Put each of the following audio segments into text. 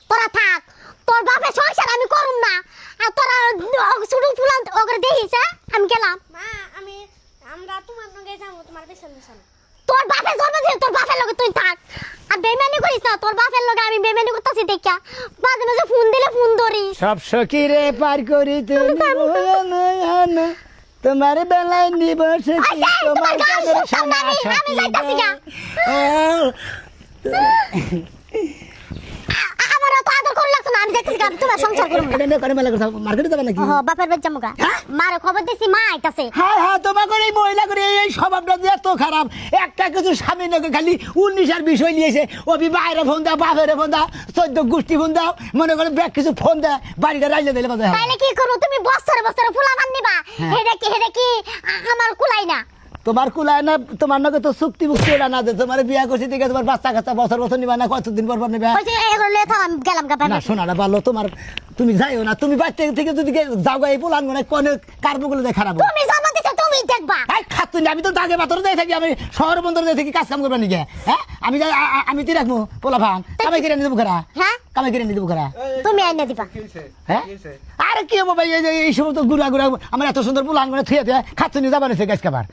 তোরা থাক তোর বাপে সংসার আমি করুম না আর তোরা শুধু ফুলান ওকে দেখিস আমি গেলাম মা আমরা তোমার সঙ্গে যাবো তোমার পেছনে তোর বাপের জন্মদিন তোর বাপের লগে তুই থাক আর বেমানি করিস না তোর বাপের লগে আমি বেমানি করতেছি দেখা মাঝে মাঝে ফোন দিলে ফোন ধরিস সব সখীরে পার করি তুমি তোমার বেলায় নিব সখী তোমার কাদের সোনা সখী আমারও তো আদর করে লাগতো না আমি দেখতেছি তোমার সংসার করুম মার্কেটে যাবে নাকি বাপের বাচ্চা মুখা মারে খবর দিছি মা আইতাছে হ্যাঁ হ্যাঁ তোমাকে এই মহিলা করে এই স্বভাবটা যে এত খারাপ একটা কিছু স্বামী নাকি খালি 19 আর বিষয় নিয়েছে অভি বাইরে ফোন দাও বাপের ফোন দাও 14 গোষ্ঠী ফোন দাও মনে করে ব্যাগ কিছু ফোন দেয় বাড়িটা রাইলে দিলে বাজে তাইলে কি করব তুমি বছরে বছরে ফুলা বান নিবা হেডে কি আমার কুলাই না তোমার কুলায় না তোমার নাকি তো চুক্তি মুক্তি ওটা না যে তোমার বিয়া করছি দিকে তোমার বাচ্চা কাচ্চা বছর বছর নিবা না কতদিন পর নিবা ওই যে এগুলো লেথা আমি গেলাম গা না শোনাটা ভালো তোমার তুমি যাইও না তুমি বাচ্চা থেকে যদি যাও গা এই পোলান মানে কোন কার্বগুলো দিয়ে খারাপ তুমি জন্ম দিছো তুমি দেখবা এই খাতুন আমি তো দাগে পাথর দিয়ে থাকি আমি শহর বন্দর দিয়ে থাকি কাজ কাম করবা নাকি হ্যাঁ আমি তুই রাখবো পোলা ভান কামাই করে নিয়ে দেবো খারা হ্যাঁ কামাই করে নিয়ে দেবো খারা তুমি আইনা দিবা হ্যাঁ আরে কি হবো ভাই এই সমস্ত গুড়া গুড়া আমার এত সুন্দর পোলান করে থুয়ে থুয়ে খাতুনি যাবা নিছে গাছ খাবার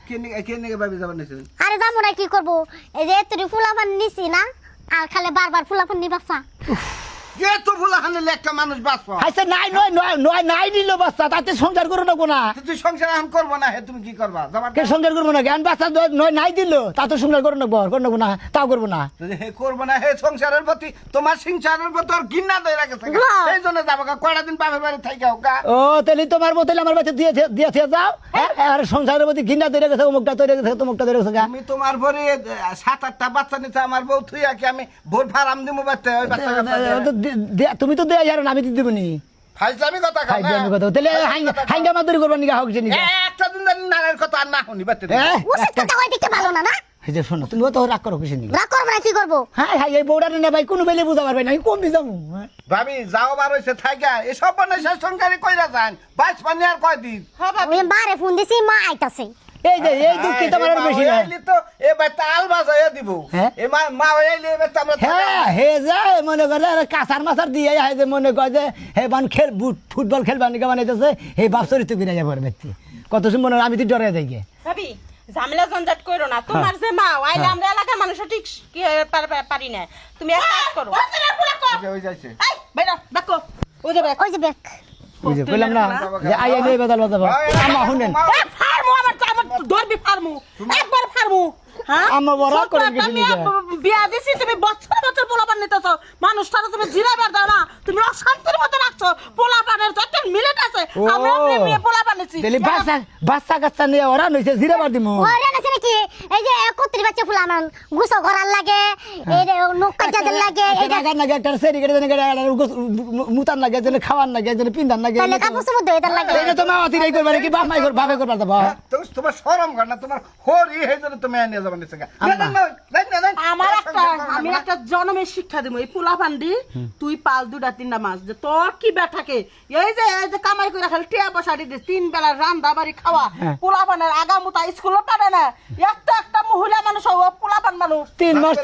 আরে যাবো না কি করবো এই যে তুই ফুলাফান নিছি না আর খালি বারবার ফুলাফান নিবাসা যে তো ফুলা হানলে একটা মানুষ বাঁচবো আচ্ছা নাই নয় নয় নয় নাই দিল বাচ্চা তাতে সংসার করো না কোনা তুই সংসার এখন করবো না হে তুমি কি করবা কে সংসার করবো না জ্ঞান বাচ্চা নয় নাই দিল তা তো সংসার করো না করো না তাও করবো না হে করবো না হে সংসারের প্রতি তোমার সংসারের প্রতি আর ঘৃণা ধরে রাখেছে এই জন্য যাবো কয়টা দিন বাপের বাড়ি থাকি গা ও তাহলে তোমার বোতলে আমার বাচ্চা দিয়ে দিয়ে যাও আর সংসারের প্রতি ঘৃণা ধরে গেছে অমুকটা তৈরি গেছে তমুকটা ধরে গেছে আমি তোমার পরে 7-8টা বাচ্চা নিতে আমার বউ থুই কি আমি ভোর ফার্ম দিমু বাচ্চা ওই বাচ্চা তুমি তো দেয়া যারো না আমি দিব নি ফাইজলামি কথা কও ফাইজলামি কথা তাহলে হাঙ্গা মাদুরি করবা নিগা হোক জানি একটা দিন নারের কথা আর না শুনি বাচ্চা উচিত কথা হয় দেখতে ভালো না না এই যে শোনো তুমি তো রাগ করো কিছু নি রাগ করবো না কি করবো হ্যাঁ হ্যাঁ এই বউডারে না ভাই কোনো বেলে বুঝা পারবে না আমি কমবি যাবো ভাবি যাও বার হইছে থাইকা এসব বানাইছে সংসারে কইরা যান বাইস পানি আর কয় দিন আমি বারে ফোন দিছি মা আইতাছে এই যে এই দুঃখে তোমার আর বেশি না হইলি তো এ বাচ্চা আল বাজাইয়া দিব এ মা হইলি এ বাচ্চা আমরা হ্যাঁ হে যায় মনে করে কাঁচার মাছার দিয়ে হয় যে মনে করে যে হে বান ফুটবল খেলবার নিকে বানাইতেছে হে বাপ চরিত্র কিনে যাবো ব্যক্তি কত সময় মনে আমি তো ডরে যাই গে ভাবি ঝামেলা জঞ্জাট করো না তোমার যে মা আইলে আমরা এলাকার মানুষ ঠিক পারি না তুমি এক কাজ করো ওই যাইছে এই বেটা দেখো ওই যে ওই যে বেক ওই যে কইলাম না যে আই আই বেদাল বাজাবো আমা শুনেন ফার্মু আমার দরবি ফার্মু একবার ফার্মু হ্যাঁ আমা বড় করে কিছু নি বিয়া দিছি তুমি বছর বছর পোলাপান নিতেছো মানুষটারে তুমি জিরাবার দাও না তুমি অশান্তির মতো রাখছো পোলাপানের যত মিলেট আছে আমরা মেয়ে পোলাপান নিছি দিলি বাচ্চা কাচ্চা নিয়ে ওরা নইছে জিরাবার দিমু ওরে না নাকি এই যে কত্রি বাচ্চা ফুলা আমার গুছো করার লাগে এই যে নখ কাটাদের লাগে এটা গান লাগে একটা সেরি কেটে দেন মুতান লাগে যেন খাওয়ার লাগে যেন পিন্দান লাগে তাহলে কাপড় সমুদ্র এটার লাগে এটা তো মাওয়াতি নাই করবে কি বাপ মাই বাপে করবা দাও তোমার শরম কর না তোমার হরি হে জন্য তুমি নিয়ে যাবেন নিছে আমার একটা আমি একটা জন্মের শিক্ষা দেবো এই পোলাপান্ডি তুই পাল 2-3 মাস যে তোর কি ব্যাটাকে এই যে কামাই করে খালি টিয়া পয়সা দিতে 3 বেলা রান্না বাড়ি খাওয়া পোলাপানের আগামুতা স্কুলে পারে না একটা মহিলা মানুষ পোলাপান মানুষ 3 মাস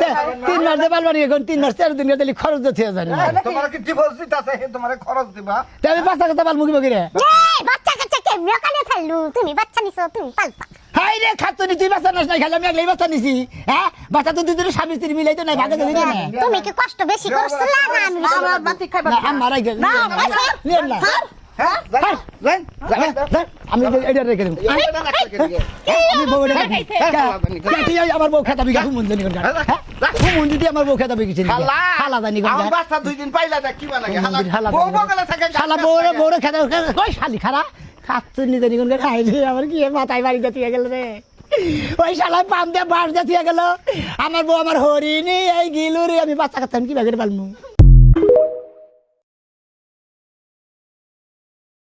দে বালবানি এখন 3 মাস 13 দিন গেলে খরচ দিতে জানি তোমার কি ডিভোর্স দিতাছে হে তোমারে খরচ দিবা তুমি বাচ্চা কথা বাল মুখি মুখি রে এই বাচ্চা কাচ্চা কে মেকানে ফেললু তুমি বাচ্চা নিছো তুমি পালপা হাই রে খাতুনি তুই বাচ্চা নাস নাই খালি আমি একলাই বাচ্চা নিছি হ্যাঁ বাচ্চা তো দুই স্বামী স্ত্রী মিলাইতো নাই ভাগে দিলি না তুমি কি কষ্ট বেশি করছ না আমি আমার বাতি খাইবা না আমারই গেল না নিয়ে না হ্যাঁ আমি এটা রেখে দেব আমি বউরে তুই আমার বউ খেতাবি গা হুমুন জানি কোন হুমুন দিদি আমার বউ খেতাবি কিছু হালা জানি কোন আমার বাচ্চা 2 দিন পাইলা দেখ কি বানাগে হালা বউ বগলে থাকে শালা বউরে খেতাবি কই শালি খারা খাতুনি জানি কোন খাই রে আমার কি মাথায় বাড়ি যাতিয়া গেল রে ওই শালা পাম দিয়ে বাস যাতিয়া গেল আমার বউ আমার হরিণী এই গিলু রে আমি বাচ্চা কাচ্চা কি বাগের পালমু